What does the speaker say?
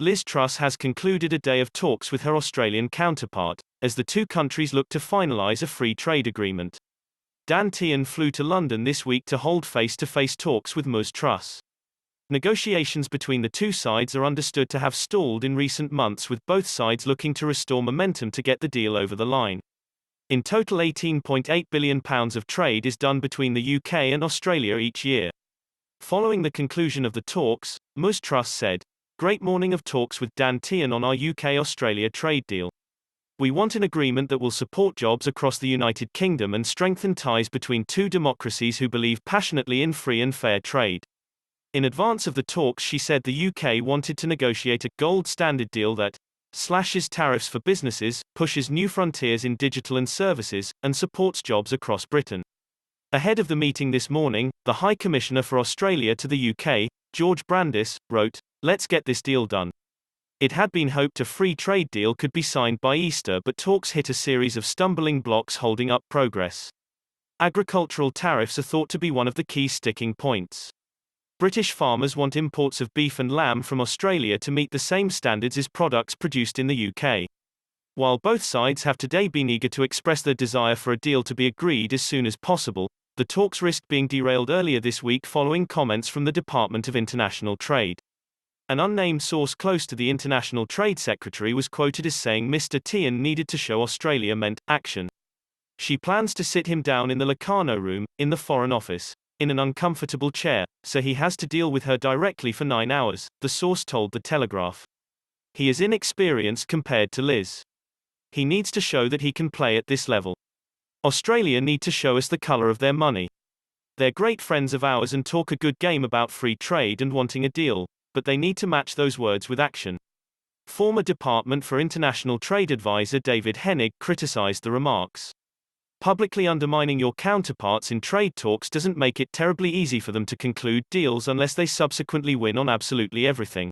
Liz Truss has concluded a day of talks with her Australian counterpart, as the two countries look to finalize a free trade agreement. Dan Tehan flew to London this week to hold face-to-face talks with Ms. Truss. Negotiations between the two sides are understood to have stalled in recent months, with both sides looking to restore momentum to get the deal over the line. In total, £18.8 billion of trade is done between the UK and Australia each year. Following the conclusion of the talks, Ms. Truss said, "Great morning of talks with Dan Tehan on our UK-Australia trade deal. We want an agreement that will support jobs across the United Kingdom and strengthen ties between two democracies who believe passionately in free and fair trade." In advance of the talks, she said the UK wanted to negotiate a gold standard deal that slashes tariffs for businesses, pushes new frontiers in digital and services, and supports jobs across Britain. Ahead of the meeting this morning, the High Commissioner for Australia to the UK, George Brandis, wrote, "Let's get this deal done." It had been hoped a free trade deal could be signed by Easter, but talks hit a series of stumbling blocks holding up progress. Agricultural tariffs are thought to be one of the key sticking points. British farmers want imports of beef and lamb from Australia to meet the same standards as products produced in the UK. While both sides have today been eager to express their desire for a deal to be agreed as soon as possible, the talks risked being derailed earlier this week following comments from the Department of International Trade. An unnamed source close to the International Trade Secretary was quoted as saying Mr. Tehan needed to show Australia meant action. She plans to sit him down in the Locarno room, in the Foreign Office, in an uncomfortable chair, so he has to deal with her directly for 9 hours, the source told The Telegraph. He is inexperienced compared to Liz. He needs to show that he can play at this level. Australia need to show us the color of their money. They're great friends of ours and talk a good game about free trade and wanting a deal, but they need to match those words with action. Former Department for International Trade advisor David Hennig criticized the remarks. Publicly undermining your counterparts in trade talks doesn't make it terribly easy for them to conclude deals unless they subsequently win on absolutely everything.